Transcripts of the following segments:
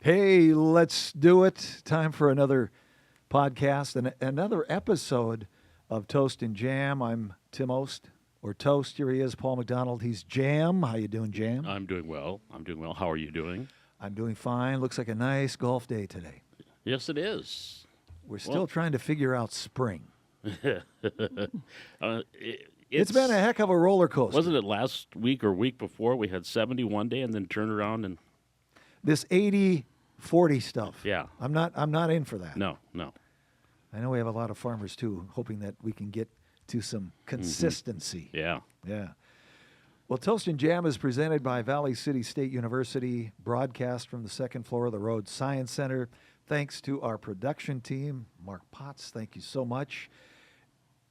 Hey, let's do it. Time for another podcast and another episode of Toast and Jam. I'm Tim Ost, or Toast. Here he is, Paul McDonald. He's Jam. How you doing, Jam? I'm doing well. How are you doing? I'm doing fine. Looks like a nice golf day today. Yes, it is. We're still trying to figure out spring. uh, It's been a heck of a roller coaster. Wasn't it last week or week before we had 70 one day and then turned around and This 80-40 stuff. yeah. I'm not in for that. No. I know we have a lot of farmers too, hoping that we can get to some consistency. Yeah. Yeah. Well, Toast and Jam is presented by Valley City State University, broadcast from the second floor of the Rhodes Science Center. Thanks to our production team, Mark Potts, thank you so much.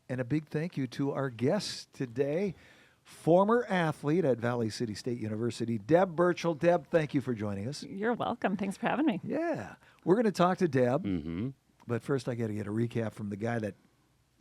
And a big thank you to our guest today, former athlete at Valley City State University, Deb Burchill. Deb, thank you for joining us. You're welcome. Thanks for having me. Yeah. We're going to talk to Deb, Mm-hmm. but first I got to get a recap from the guy that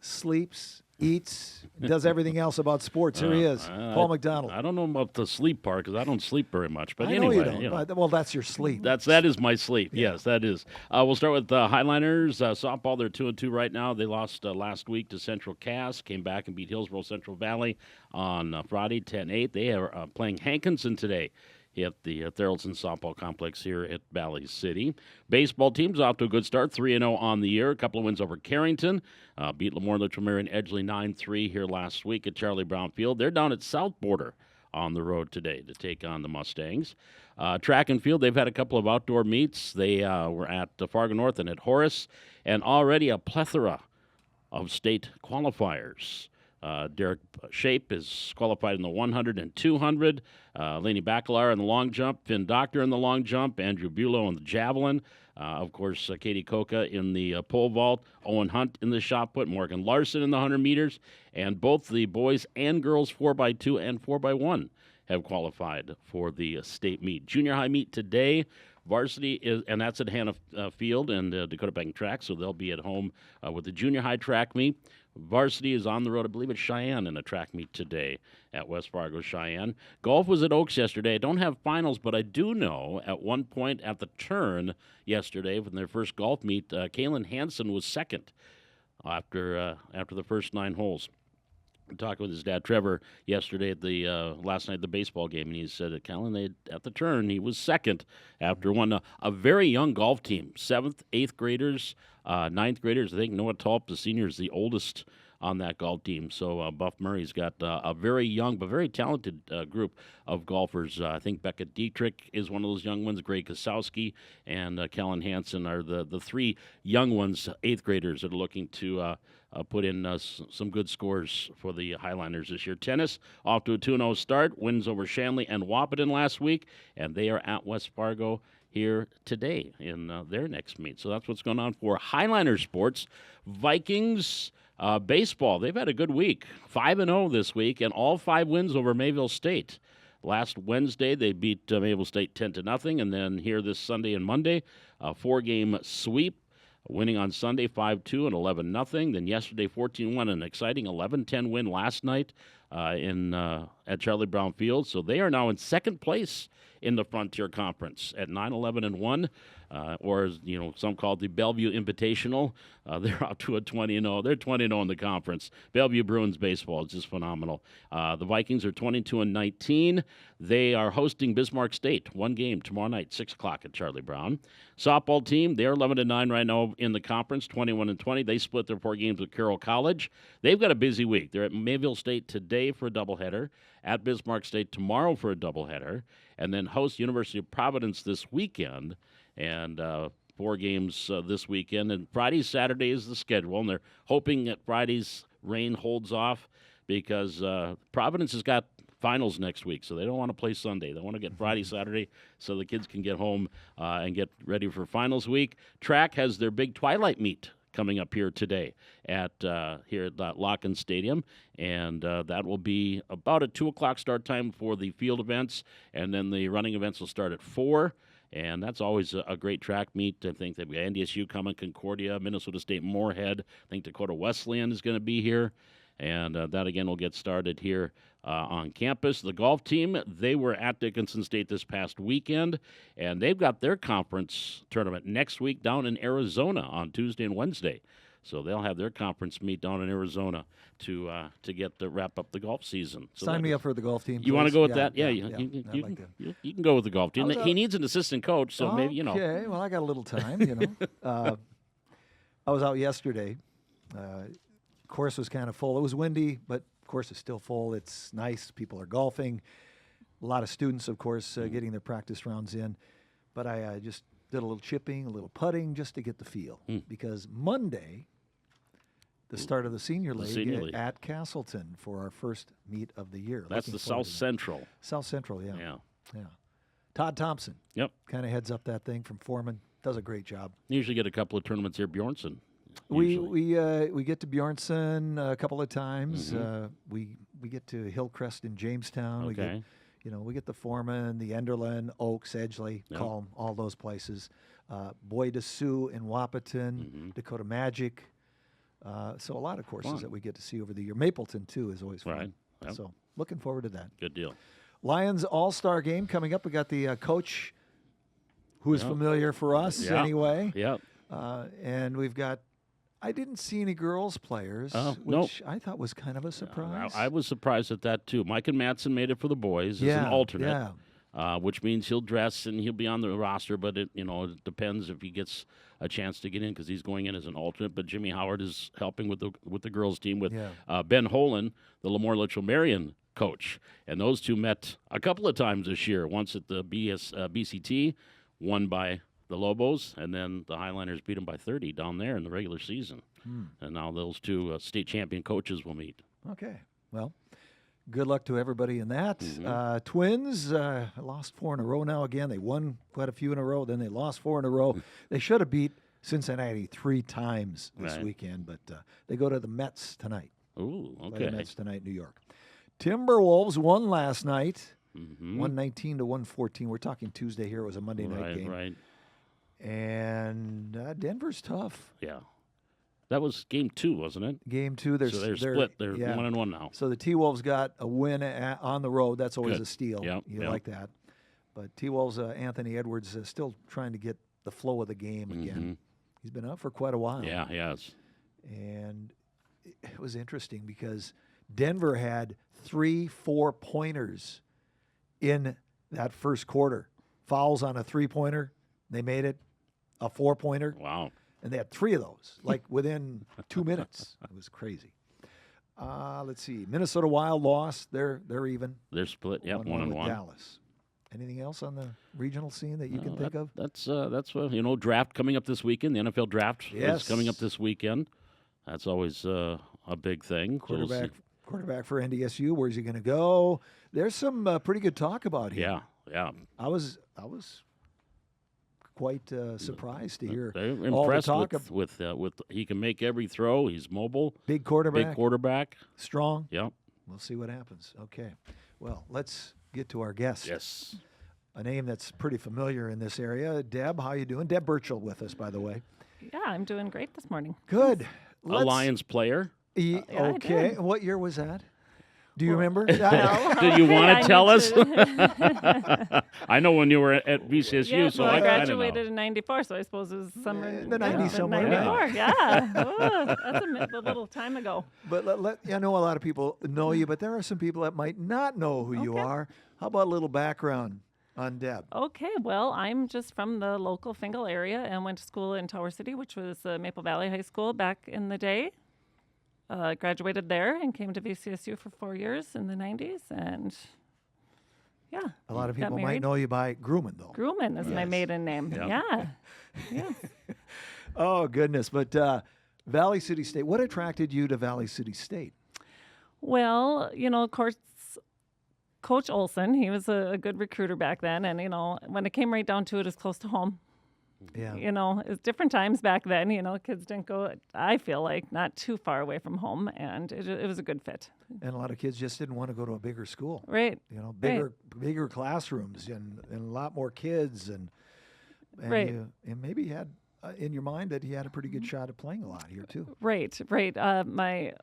sleeps, eats, does everything else about sports. Here he is, Paul McDonald. I don't know about the sleep part because I don't sleep very much. But I anyway, know you don't. Well, that's your sleep. That is my sleep. Yeah. Yes, that is. We'll start with Highliners softball. They're 2-2 right now. They lost last week to Central Cass. Came back and beat Hillsborough Central Valley on Friday, 10-8. They are playing Hankinson today at the Theraldson Softball Complex here at Valley City. Baseball team's off to a good start, 3-0 on the year. A couple of wins over Carrington. Beat Lemoore, Litchfield, and Edgeley 9-3 here last week at Charlie Brown Field. They're down at South Border on the road today to take on the Mustangs. Track and field, they've had a couple of outdoor meets. They were at Fargo North and at Horace, and already a plethora of state qualifiers. Derek Shape is qualified in the 100 and 200. Laney Bacalar in the long jump. Finn Doctor in the long jump. Andrew Bulow in the javelin. Of course, Katie Coca in the pole vault. Owen Hunt in the shot put. Morgan Larson in the 100 meters. And both the boys and girls 4x2 and 4x1 have qualified for the state meet. Junior high meet today. Varsity is, and that's at Hannah Field and Dakota Bank Track, so they'll be at home with the junior high track meet. Varsity is on the road, I believe it's Cheyenne in a track meet today at West Fargo, Cheyenne. Golf was at Oaks yesterday. I don't have finals, but I do know at one point at the turn yesterday when their first golf meet, Kalen Hansen was second after the first 9 holes. Talking with his dad Trevor yesterday at the last night at the baseball game, and he said at Callan at the turn he was second after one. A very young golf team, 7th, 8th graders, 9th graders. I think Noah Tulp, the senior, is the oldest on that golf team. So Buff Murray's got a very young but very talented group of golfers. I think Becca Dietrich is one of those young ones. Greg Kosowski and Kellen Hansen are the 3 young ones, 8th graders that are looking to put in some good scores for the Highliners this year. Tennis off to a 2-0 start. Wins over Shanley and Wahpeton last week, and they are at West Fargo here today in their next meet. So that's what's going on for Highliner sports. Vikings baseball, they've had a good week. 5-0 this week, and all 5 wins over Mayville State. Last Wednesday, they beat Mayville State 10-0, and then here this Sunday and Monday, a 4-game sweep. Winning on Sunday 5-2 and 11-0. Then yesterday 14-1, an exciting 11-10 win last night at Charlie Brown Field. So they are now in second place in the Frontier Conference at 9-11-1, or as some call it the Bellevue Invitational. They're out to a 20-0. They're 20-0 in the conference. Bellevue Bruins baseball is just phenomenal. The Vikings are 22-19. They are hosting Bismarck State, 1 game tomorrow night, 6 o'clock at Charlie Brown. Softball team, they're 11-9 right now in the conference, 21-20. They split their 4 games with Carroll College. They've got a busy week. They're at Mayville State today for a doubleheader, at Bismarck State tomorrow for a doubleheader, and then host University of Providence this weekend. And 4 games this weekend. And Friday, Saturday is the schedule, and they're hoping that Friday's rain holds off because Providence has got finals next week, so they don't want to play Sunday. They want to get Friday, Saturday, so the kids can get home and get ready for finals week. Track has their big twilight meet coming up here today at Locken Stadium, and that will be about a 2 o'clock start time for the field events, and then the running events will start at 4. And that's always a great track meet. I think they've got NDSU coming, Concordia, Minnesota State Moorhead. I think Dakota Wesleyan is going to be here. And that, again, will get started here on campus. The golf team, they were at Dickinson State this past weekend, and they've got their conference tournament next week down in Arizona on Tuesday and Wednesday. So they'll have their conference meet down in Arizona to get to wrap up the golf season. So Sign me up for the golf team. You want to go with Yeah, that? Yeah, you can go with the golf team. He needs an assistant coach, so maybe, you know. Okay, well, I got a little time, you know. I was out yesterday. Course was kind of full. It was windy, but course is still full. It's nice. People are golfing. A lot of students, of course, getting their practice rounds in. But I just did a little chipping, a little putting, just to get the feel. Because Monday, the start of the Senior League at Castleton for our first meet of the year. That's the South Central. South Central, yeah. Yeah. Todd Thompson. Yep. Kind of heads up that thing from Foreman. Does a great job. Usually get a couple of tournaments here, Bjornsson. We get to Bjornsson a couple of times. We get to Hillcrest in Jamestown. Okay. We get the Foreman, the Enderlin, Oaks, Edgeley, Calm, all those places. Bois de Sioux in Wahpeton, Dakota Magic. So a lot of courses that we get to see over the year. Mapleton too is always fun. Right. Yep. So looking forward to that. Good deal. Lions All-Star game coming up. We got the coach who is familiar for us anyway. Yep. And we've got. I didn't see any girls players, which I thought was kind of a surprise. I was surprised at that, too. Mike and Matson made it for the boys as an alternate, which means he'll dress and he'll be on the roster, but it depends if he gets a chance to get in because he's going in as an alternate. But Jimmy Howard is helping with the girls' team with Ben Holen, the Lemoore Litchfield Marion coach. And those two met a couple of times this year, once at the BCT, won by the Lobos, and then the Highlanders beat them by 30 down there in the regular season. And now those two state champion coaches will meet. Okay. Well, good luck to everybody in that. Twins lost 4 in a row now again. They won quite a few in a row, then they lost 4 in a row. They should have beat Cincinnati 3 times this weekend, but they go to the Mets tonight. Ooh, okay. Play the Mets tonight, New York. Timberwolves won last night, 119 to 114. We're talking Tuesday here. It was a Monday night game. Right. And Denver's tough. Yeah. That was game 2, wasn't it? Game 2. They're split. They're 1-1 now. So the T-Wolves got a win on the road. That's always Good. a steal. Yep. You like that. But T-Wolves, Anthony Edwards, still trying to get the flow of the game again. He's been out for quite a while. Yeah, he has. And it was interesting because Denver had 3 4-pointers in that first quarter. Fouls on a 3-pointer. They made it a 4-pointer. Wow. And they had 3 of those, like within 2 minutes. It was crazy. Let's see. Minnesota Wild lost. They're even. They're split. Yep, 1-1. Dallas. Anything else on the regional scene that you can think of? That's what draft coming up this weekend. The NFL draft is coming up this weekend. That's always a big thing. Quarterback for NDSU. Where's he going to go? There's some pretty good talk about him. Yeah. I was quite surprised to hear They're all the impressed talk with he can make every throw. He's mobile. Big quarterback. Strong. Yep. We'll see what happens. Okay. Well, let's get to our guest. Yes. A name that's pretty familiar in this area. Deb, how you doing? Deb Burchill with us, by the way. Yeah, I'm doing great this morning. Good. A Lions player. Okay. What year was that? Do you remember? Do you want to tell us? I know when you were at VCSU, yeah, so I I graduated in '94, so I suppose it was summer. The 90s somewhere. '94, yeah. That's a little time ago. But I know a lot of people know you, but there are some people that might not know who you are. How about a little background on Deb? Okay, well, I'm just from the local Fingal area and went to school in Tower City, which was Maple Valley High School back in the day. Graduated there and came to VCSU for 4 years in the 90s, and a lot of people might know you by Grumman, though. Grumman is my maiden name. Yeah. Oh, goodness. But Valley City State, what attracted you to Valley City State? Well, of course, Coach Olson, he was a good recruiter back then, and, when it came right down to it, it's close to home. Yeah. It's different times back then. Kids didn't go, I feel like, not too far away from home, and it was a good fit. And a lot of kids just didn't want to go to a bigger school. Right. Bigger classrooms and a lot more kids. And and maybe you had in your mind that he had a pretty good shot at playing a lot here, too. Right. My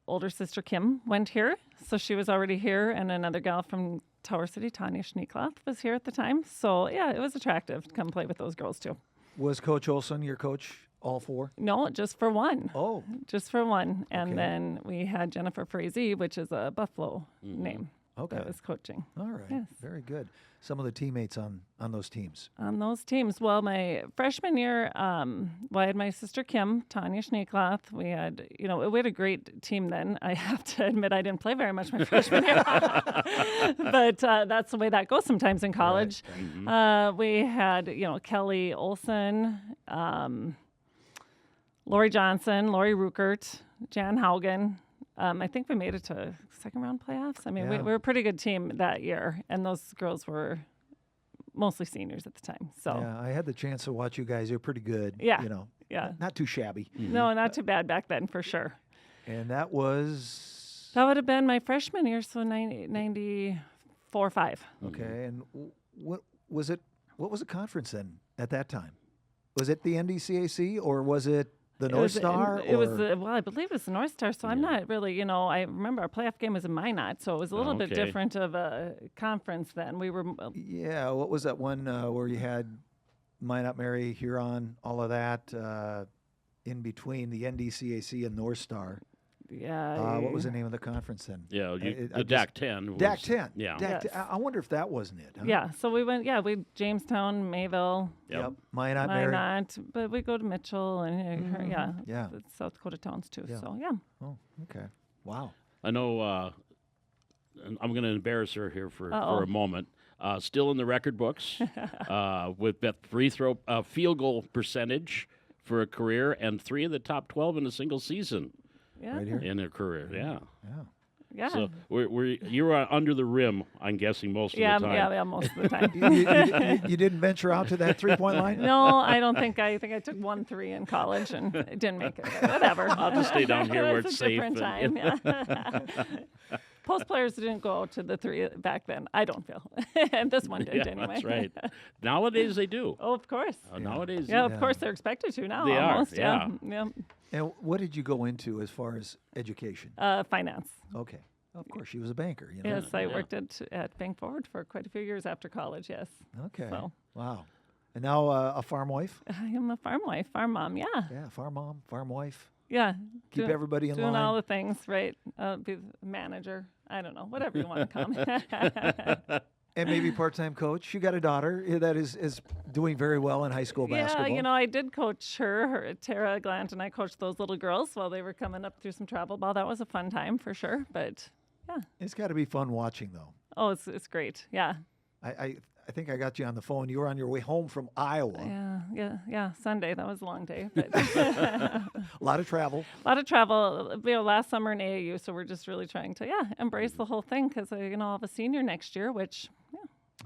older sister Kim went here, so she was already here, and another gal from Tower City, Tanya Schneekloth, was here at the time. So yeah, it was attractive to come play with those girls too. Was Coach Olson your coach all four? No, just for one. Oh, Just for one. And Okay. then we had Jennifer Frazee, which is a Buffalo name okay. that was coaching All right. Yes. Very good. Some of the teammates on those teams. on those teams. Well, my freshman year, I had my sister Kim, Tanya Schneekloth. We had, we had a great team then. I have to admit I didn't play very much my freshman year. But that's the way that goes sometimes in college. We had, Kelly Olson, Lori Johnson, Lori Ruckert, Jan Haugen. I think we made it to second round playoffs. I mean, we Yeah. were a pretty good team that year, and those girls were mostly seniors at the time. So, Yeah, I had the chance to watch you guys. You're pretty good. Yeah. Yeah. Not too shabby. No, not too bad back then for sure. And that was That would have been my freshman year, so 94, 5. okay. And what was it? What was the conference then at that time? Was it the NDCAC or was it the North Star? It was, or- I believe it was the North Star, so I'm not really, I remember our playoff game was in Minot, so it was a little bit Okay. different of a conference then. We were, Yeah, what was that one where you had Minot, Mary, Huron, all of that in between the NDCAC and North Star? What was the name of the conference then? Yeah, I the DAC 10. Was, DAC 10. Yeah. DAC Yes. 10. I wonder if that wasn't it. Huh? yeah, so we went, we Jamestown, Mayville, Yep. Minot, Mary. Minot, but we go to Mitchell and, Yeah. the South Dakota towns too, Yeah. so yeah. Oh, okay. Wow. I know and I'm going to embarrass her here for Uh-oh. a moment. Still in the record books with that field goal percentage for a career and 3 of the top 12 in a single season Yeah. Right here? in her career. Yeah. Yeah. Yeah. So you were under the rim, I'm guessing, most of yeah, the time. yeah, most of the time. You didn't venture out to that 3-point line? No, I don't think I took 1 3 in college and it didn't make it. But whatever. I'll just stay down here where It's it's a safe. different time. Yeah. Post players didn't go out to the 3 back then. I don't feel, and this one did Yeah, anyway. that's right. Nowadays they do. Oh, of course. Nowadays, Yeah, of Yeah. course they're expected to now. They are, almost. yeah. Yeah. And what did you go into as far as education? Finance. Okay. Of course, she was a banker. Yes, I Yeah. worked at Bank Forward for quite a few years after college. Yes. Okay. So. Wow. And now a farm wife? I am a farm wife, farm mom. Yeah. Yeah, farm mom, farm wife. Yeah. Keep Do- everybody in doing line. all the things, right? Be the manager. I don't know, whatever you want to call me. And maybe part-time coach. You got a daughter that is doing very well in high school basketball. Yeah, I did coach her, Tara Glant, and I coached those little girls while they were coming up through some travel ball. That was a fun time for sure. But yeah, It's got to be fun watching, though. oh, it's great. Yeah, I think I got you on the phone. You were on your way home from Iowa. yeah. Sunday, that was a long day, but A lot of travel. a lot of travel. Last summer in AAU, so we're just really trying to embrace the whole thing because I'll have a senior next year, which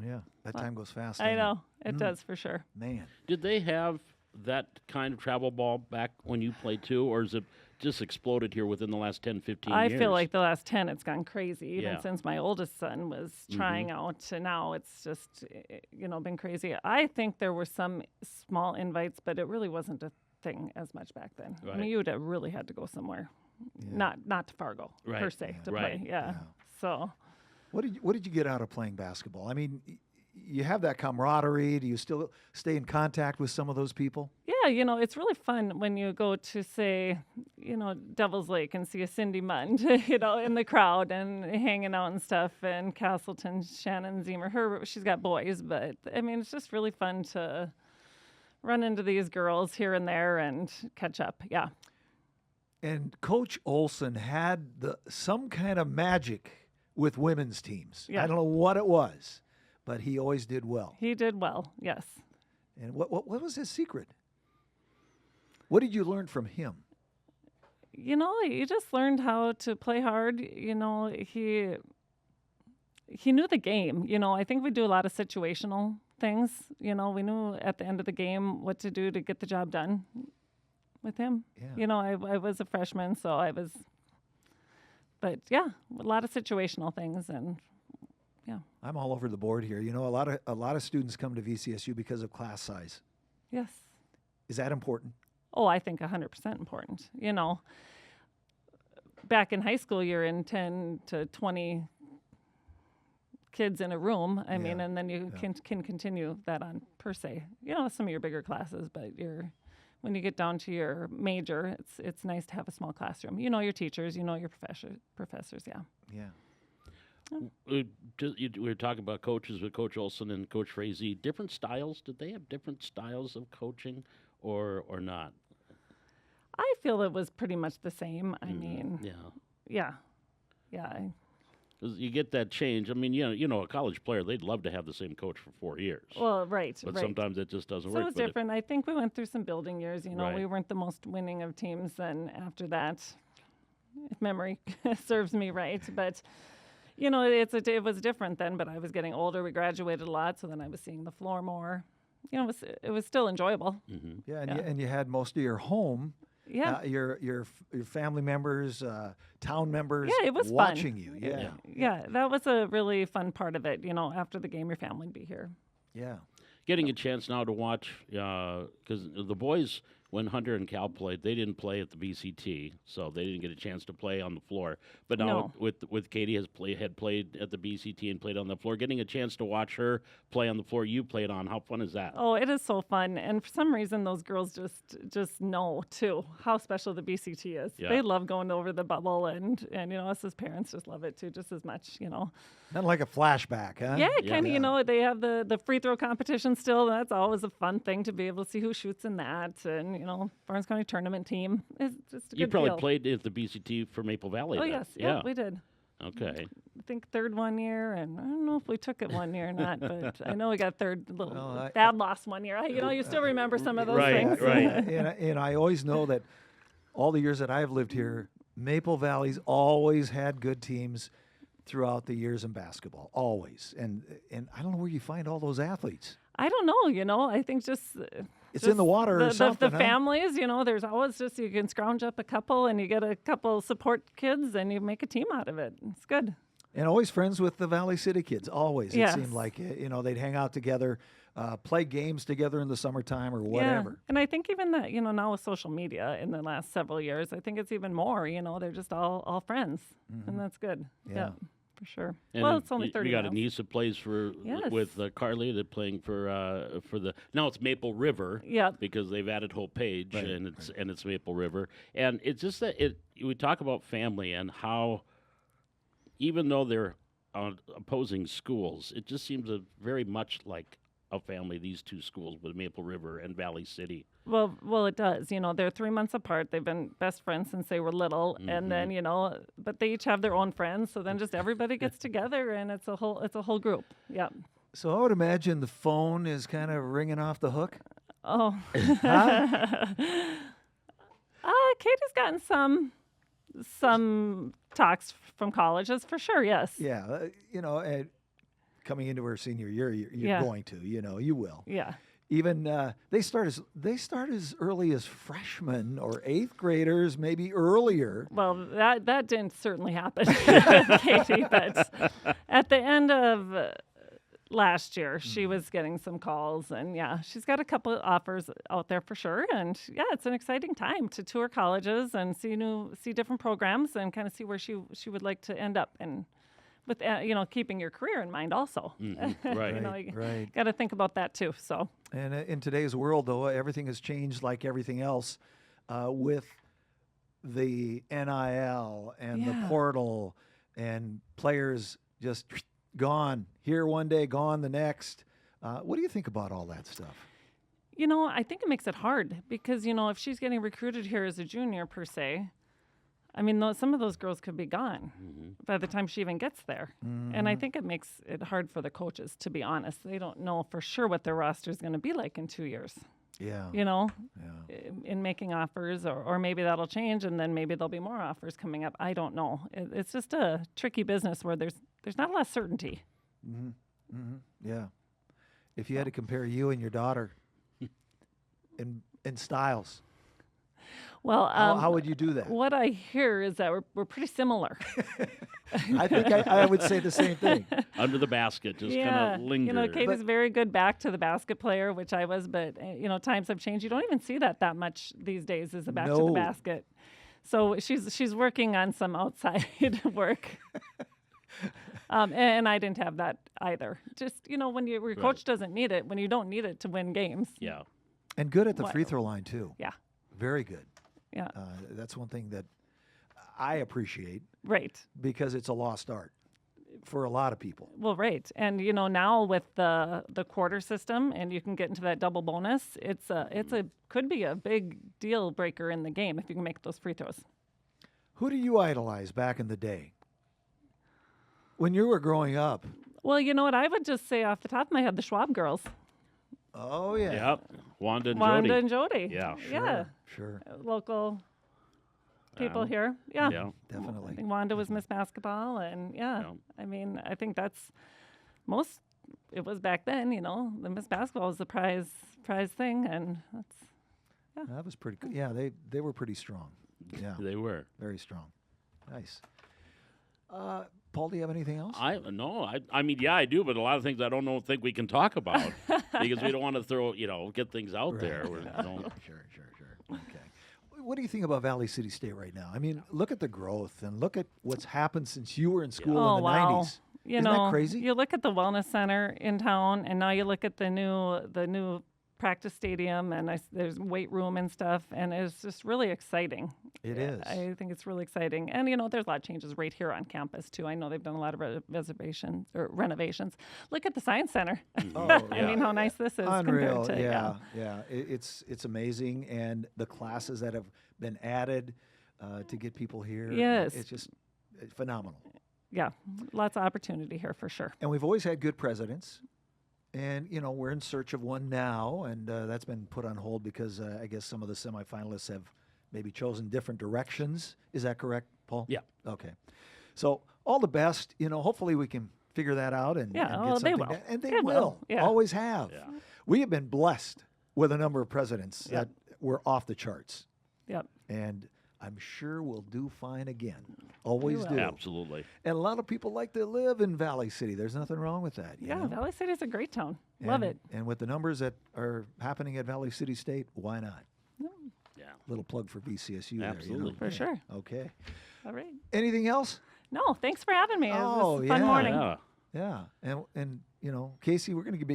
Yeah, that time goes fast. I doesn't know it does for sure. it? Man. Did they have that kind of travel ball back when you played too, or is it just exploded here within the last 10, 15 I years? feel like the last 10, it's gone crazy. Even Yeah. since my oldest son was trying out to now, it's just, been crazy. I think there were some small invites, but it really wasn't a thing as much back then. I Right. mean, you would have really had to go somewhere, not to Fargo per Right. se to Right. play. Yeah. So What did you get out of playing basketball? I mean, you have that camaraderie. Do you still stay in contact with some of those people? yeah, it's really fun when you go to say, Devil's Lake and see a Cindy Mund, in the crowd and hanging out and stuff. And Castleton, Shannon Zemer, she's got boys, but I mean, it's just really fun to run into these girls here and there and catch up. Yeah. And Coach Olson had some kind of magic with women's teams. Yeah. I don't know what it was, but he always did well. He did well. Yes. And what was his secret? What did you learn from him? You just learned how to play hard. He knew the game. I think we do a lot of situational things. We knew at the end of the game what to do to get the job done with him. Yeah. I was a freshman, so I was. But yeah, a lot of situational things, and yeah. I'm all over the board here. A lot of students come to VCSU because of class size. Yes. Is that important? Oh, I think 100% important. back in high school, you're in 10 to 20 kids in a room. I mean, and then you can continue that on per se. Some of your bigger classes, but when you get down to your major, it's nice to have a small classroom. Your teachers, your professors. Yeah. Yeah. We were talking about coaches with Coach Olson and Coach Frazee. Different styles? Did they have different styles of coaching or not? I feel it was pretty much the same. I mean, yeah. 'Cause you get that change. I mean, a college player, they'd love to have the same coach for 4 years. Well, right. But right. sometimes it just doesn't So work. it was different. I think we went through some building years. Right. We weren't the most winning of teams. Then after that, if memory serves me right. But, it was different then. But I was getting older. We graduated a lot. So then I was seeing the floor more. It was still enjoyable. Mm-hmm. Yeah, and you had most of your home. Yeah. Your family members, town members Yeah, it was watching fun. you. Yeah, that was a really fun part of it. After the game, your family would be here. Yeah. Getting a chance now to watch, because the boys, when Hunter and Cal played, they didn't play at the BCT, so they didn't get a chance to play on the floor. But now with Katie had played at the BCT and played on the floor, getting a chance to watch her play on the floor you played on, how fun is that? Oh, it is so fun. And for some reason, those girls just know, too, how special the BCT is. Yeah. They love going over the bubble, and us as parents just love it, too, just as much, Not like a flashback, huh? Yeah, kind of, they have the free throw competition still. That's always a fun thing to be able to see who shoots in that. And, Barnes County tournament team is just a You good probably feel. played at the BCT for Maple Valley. Oh, then. yes. Yeah, we did. Okay. I think third one year, and I don't know if we took it one year or not, but I know we got third. Bad loss one year. You still remember some of those things. Right. And I always know that all the years that I've lived here, Maple Valley's always had good teams throughout the years in basketball, always. And I don't know where you find all those athletes. I don't know, I think just It's in the water or something, The huh? families, there's always you can scrounge up a couple and you get a couple support kids and you make a team out of it. It's good. And always friends with the Valley City kids, always. Yes. It seemed like, they'd hang out together, play games together in the summertime or whatever. Yeah. And I think even that, now with social media in the last several years, I think it's even more, they're just all friends. Mm-hmm. And that's good. Yeah. For sure. And well, it's only 30 You got miles. a niece that plays with Carly. They're playing for the now it's Maple River. Yeah. Because they've added Hope Page Right, and it's Maple River. And it's just that we talk about family and how even though they're opposing schools, it just seems very much like a family. These two schools with Maple River and Valley City. Well, it does. They're 3 months apart. They've been best friends since they were little, and then but they each have their own friends. So then just everybody gets together, and it's a whole group. Yeah. So I would imagine the phone is kind of ringing off the hook. Oh. Huh? Katie's gotten some talks from colleges for sure. Yes. Yeah, and coming into her senior year, you're Yeah. going to, you will. Yeah. Even they start as early as freshmen or eighth graders, maybe earlier. Well, that didn't certainly happen, Katie. But at the end of last year, she was getting some calls, and she's got a couple of offers out there for sure. And it's an exciting time to tour colleges and see different programs and kind of see where she would like to end up, and with keeping your career in mind also. Mm-hmm. Right. Right. Got to think about that too. So. And in today's world, though, everything has changed like everything else with the NIL and the portal and players just gone here one day, gone the next. What do you think about all that stuff? I think it makes it hard because, if she's getting recruited here as a junior per se, I mean, some of those girls could be gone by the time she even gets there. And I think it makes it hard for the coaches, to be honest. They don't know for sure what their roster is going to be like in 2 years. Yeah. In making offers, or maybe that'll change, and then maybe there'll be more offers coming up. I don't know. It's just a tricky business where there's not a lot of certainty. Yeah. If you had to compare you and your daughter in styles, well, how would you do that? What I hear is that we're pretty similar. I think I would say the same thing. Under the basket, just kind of linger. Katie's very good back to the basket player, which I was, but times have changed. You don't even see that much these days as a back to the basket. So she's working on some outside work. And I didn't have that either. Just, when your coach doesn't need it, when you don't need it to win games. Yeah. And good at the free throw line, too. Yeah. Very good. Yeah. That's one thing that I appreciate. Right. Because it's a lost art for a lot of people. Well, right. And, now with the quarter system and you can get into that double bonus, could be a big deal breaker in the game if you can make those free throws. Who do you idolize back in the day? When you were growing up? Well, you know what? I would just say off the top of my head, the Schwab girls. Oh, yeah. Yep. Wanda and Jody. Yeah. Yeah. Sure. Local people here. Yeah. Yeah. Definitely. I think Wanda was Miss Basketball. And, I mean, I think that's it was back then, the Miss Basketball was the prize thing. And That was pretty good. Yeah, they were pretty strong. Yeah. They were. Very strong. Nice. Paul, do you have anything else? I mean, yeah, I do, but a lot of things I don't think we can talk about because we don't want to throw, get things out there. Sure. Okay. What do you think about Valley City State right now? I mean, look at the growth and look at what's happened since you were in school in the 90s. Isn't that crazy? You look at the wellness center in town, and now you look at the new practice stadium, and there's weight room and stuff, and it's just really exciting. It is. I think it's really exciting. And, there's a lot of changes right here on campus, too. I know they've done a lot of renovations. Look at the Science Center. Oh, I mean, how nice this is. Unreal. Compared to, yeah. It's amazing. And the classes that have been added to get people here. Yes. It's just phenomenal. Yeah. Lots of opportunity here for sure. And we've always had good presidents. And, we're in search of one now, and that's been put on hold because I guess some of the semifinalists have maybe chosen different directions. Is that correct, Paul? Yeah. Okay. So all the best. Hopefully we can figure that out and get something. They will. And they They will. Yeah. Always have. Yeah. We have been blessed with a number of presidents that were off the charts. Yep. And I'm sure we'll do fine again. Always do. Absolutely. And a lot of people like to live in Valley City. There's nothing wrong with that. You know? Valley City's a great town. Love it. And with the numbers that are happening at Valley City State, why not? Yeah. Little plug for VCSU Absolutely. For sure. Okay. All right. Anything else? No, thanks for having me. It Oh, was a fun yeah. morning. Yeah. Yeah. And Casey, we're going to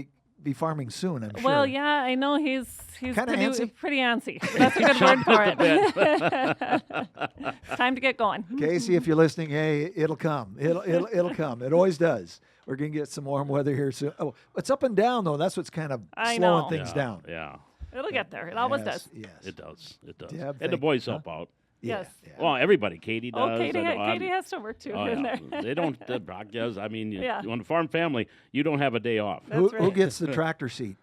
be farming soon, I'm sure. Well, yeah, I know he's Kinda antsy? pretty antsy. That's a good word for it. It's time to get going. Casey, if you're listening, hey, it'll come. It'll come. It always does. We're going to get some warm weather here soon. Oh, it's up and down, though. That's what's kind of slowing know. things down. Yeah. It'll get there. It always Yes, does. Yes. It does. Deb, And the thank- boys help out. Yeah, Yes. yeah. Well, everybody. Katie does. Oh, Katie I know has to work too Oh, in yeah. there. They don't. Brock does. I mean, Yeah. on a farm family, you don't have a day off. That's Who right. gets the tractor seat?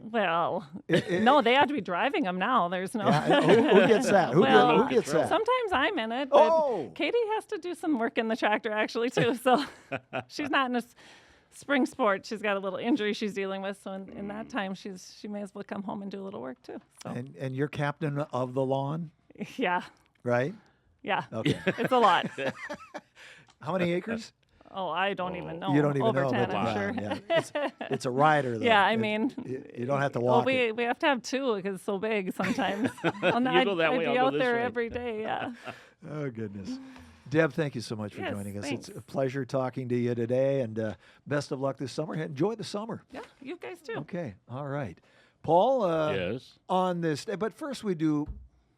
Well, no, they have to be driving them now. There's no. Yeah, who gets that? Well, Who gets that? Sometimes I'm in it, but Oh! Katie has to do some work in the tractor actually too. So she's not in a spring sport. She's got a little injury she's dealing with. So in that time, she may as well come home and do a little work too. So And you're captain of the lawn, yeah, right? yeah, Okay. it's a lot. How many acres? Oh, I don't even know. You don't even Over know. 10, but I'm wow, sure. yeah. It's a rider, though. Yeah, I It- mean, you don't have to walk. Well, it. we have to have two because it's so big sometimes. I'd go that way, be I'll go out this there way. every day. Yeah. Oh, goodness. Deb, thank you so much for Yes, joining us. thanks. It's a pleasure talking to you today, and best of luck this summer. Enjoy the summer. Yeah, you guys too. Okay, all right. Paul, Yes. on this day, but first we do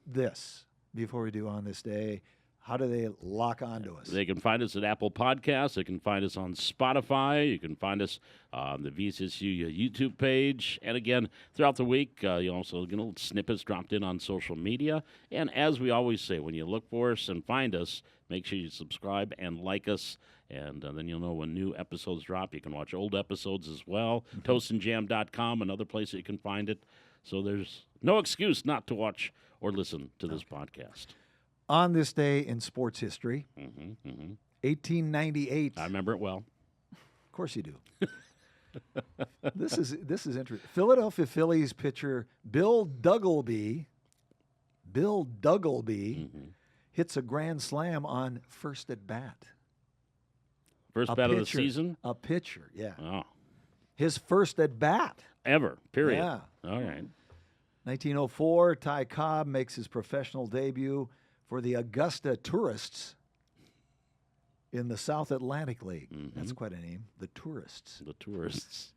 this before we do on this day. How do they lock onto us? They can find us at Apple Podcasts. They can find us on Spotify. You can find us on the VCSU YouTube page. And again, throughout the week, you also get little snippets dropped in on social media. And as we always say, when you look for us and find us, make sure you subscribe and like us. And then you'll know when new episodes drop. You can watch old episodes as well. ToastandJam.com, another place that you can find it. So there's no excuse not to watch or listen to this podcast. On this day in sports history, 1898. I remember it well. Of course you do. This is interesting. Philadelphia Phillies pitcher Bill Duggleby hits a grand slam on first at bat. First bat of the season? A pitcher, yeah. Oh, His first at bat. ever, period. Yeah. All right. 1904, Ty Cobb makes his professional debut for the Augusta Tourists in the South Atlantic League. That's quite a name, the Tourists. The Tourists.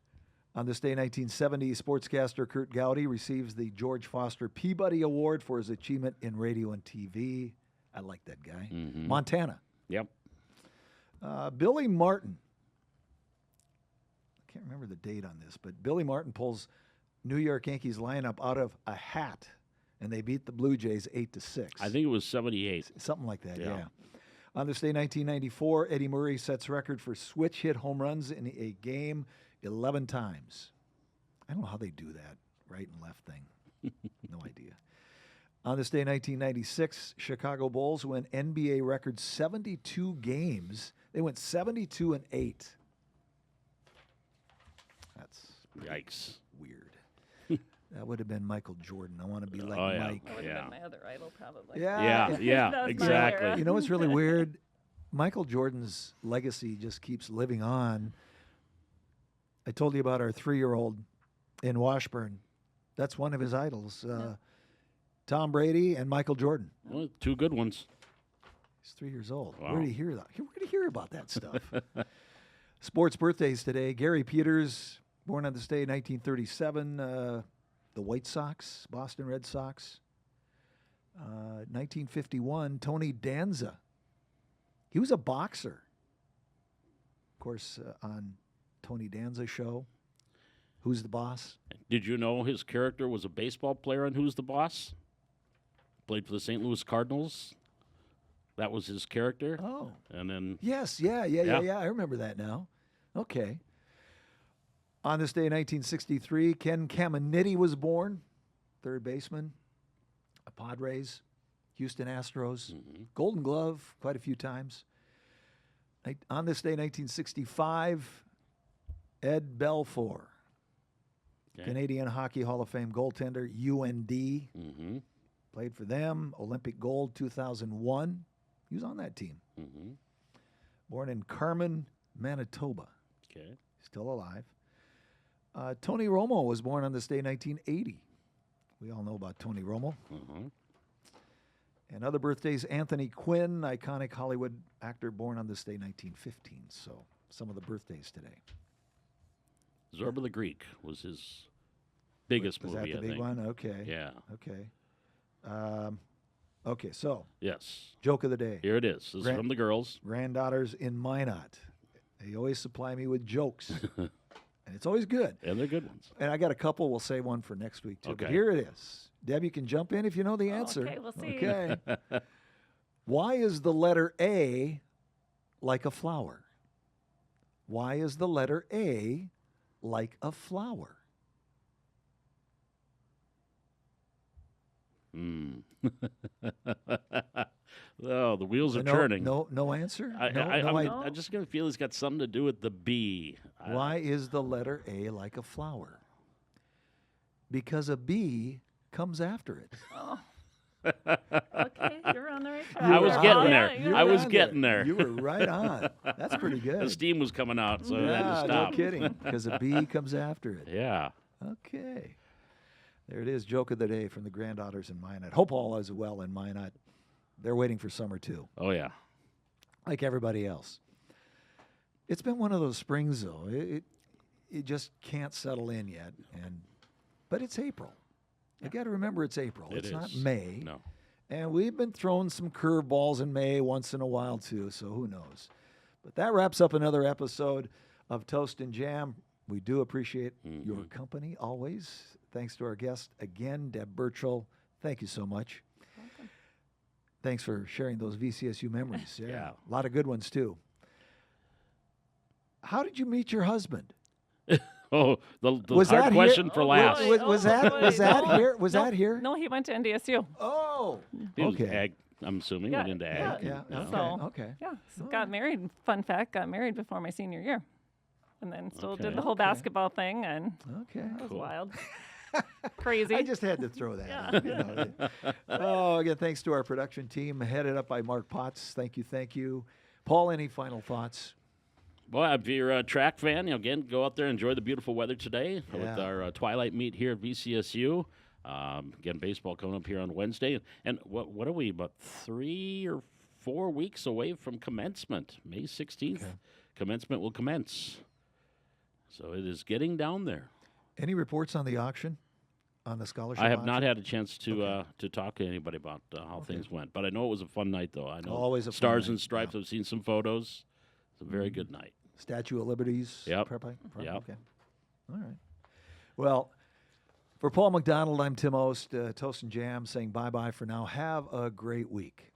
On this day, 1970, sportscaster Kurt Gowdy receives the George Foster Peabody Award for his achievement in radio and TV. I like that guy. Montana. Yep. Billy Martin. I can't remember the date on this, but Billy Martin pulls New York Yankees lineup out of a hat, and they beat the Blue Jays 8-6. I think it was 78. Something like that, Yeah. yeah. On this day, 1994, Eddie Murray sets record for switch hit home runs in a game 11 times. I don't know how they do that, right and left thing. No idea. On this day, 1996, Chicago Bulls win NBA record 72 games. They went 72-8. That's Yikes. weird. That would have been Michael Jordan. I want to be like Oh, yeah. Mike. That would Yeah. have been my other idol, probably. Yeah, That yeah, was my exactly. era. You know what's really weird? Michael Jordan's legacy just keeps living on. I told you about our 3-year-old in Washburn. That's one of his idols. Tom Brady and Michael Jordan. Well, two good ones. He's 3 years old. Wow. Where did he hear that? Where did he hear about that stuff? Sports birthdays today. Gary Peters, born on this day, 1937. The White Sox, Boston Red Sox. 1951, Tony Danza. He was a boxer. Of course, on Tony Danza's show, Who's the Boss? Did you know his character was a baseball player on Who's the Boss? Played for the St. Louis Cardinals. That was his character. Oh. And then Yes, yeah. I remember that now. Okay. On this day, 1963, Ken Caminiti was born, third baseman, Padres, Houston Astros, Golden Glove quite a few times. On this day, 1965, Ed Belfour, Okay. Canadian Hockey Hall of Fame goaltender, UND, played for them, Olympic gold 2001. He was on that team. Born in Carmen, Manitoba. Okay. Still alive. Tony Romo was born on this day, 1980. We all know about Tony Romo. And other birthdays, Anthony Quinn, iconic Hollywood actor, born on this day, 1915. So some of the birthdays today. Zorba the Greek was his biggest Was movie, that the I big think. one? Okay. Yeah. Okay. Okay, so Yes. joke of the day. Here it is. This is Grant- from the girls. Granddaughters in Minot. They always supply me with jokes. And it's always good. And they're good ones. And I got a couple. We'll save one for next week, too. But Okay. here it is. Deb, you can jump in if you know the answer. Okay, we'll see. Okay. Why is the letter A like a flower? Why is the letter A like a flower? Oh, the wheels are no, turning. No answer? I, no, I, no I'm, idea. I'm just going to feel it's got something to do with the bee. Why is the letter A like a flower? Because a bee comes after it. Okay, you're on the right track. I was were getting on- there. you're I was on. getting there. You were right on. That's pretty good. The steam was coming out, so I had to Yeah, stop. no kidding. Because a bee comes after it. Yeah. Okay. There it is, joke of the day from the granddaughters in Minot. Hope all is well in Minot. They're waiting for summer too, Oh, yeah. like everybody else. It's been one of those springs though. It just can't settle in yet, but it's April. You got to remember it's April. It It's not is. May. No. And we've been throwing some curveballs in May once in a while too, so who knows. But that wraps up another episode of Toast and Jam. We do appreciate your company always. Thanks to our guest again, Deb Burchill. Thank you so much. Welcome. Thanks for sharing those VCSU memories. Yeah. A lot of good ones too. How did you meet your husband? Oh, the Was hard that question here? for Oh, last. boy. Was that No. here? Was No, that here? No, he went to NDSU. Oh, He was okay. ag, I'm assuming, Yeah, went into yeah. ag. Yeah. Yeah. Okay. So- Okay. Yeah, so got married. Fun fact, got married before my senior year. And then still Okay. did the whole Okay. basketball thing, and Okay. that was Cool. wild. Crazy. I just had to throw that. Yeah. in, you know. Oh, again, thanks to our production team, headed up by Mark Potts. Thank you. Paul, any final thoughts? Boy, if you're a track fan, again, go out there, enjoy the beautiful weather today with Yeah. our twilight meet here at VCSU. Again, baseball coming up here on Wednesday. And what are we, about 3 or 4 weeks away from commencement? May 16th, commencement will commence. So it is getting down there. Any reports on the auction, on the scholarship I have auction? not had a chance to talk to anybody about how things went. But I know it was a fun night, though. I know Always a fun Stars night, and Stripes. yeah. I've seen some photos. It's a very good night. Statue of Liberty's. Yep. Yep. Yep. Okay. All right. Well, for Paul McDonald, I'm Tim Ost, Toast and Jam, saying bye-bye for now. Have a great week.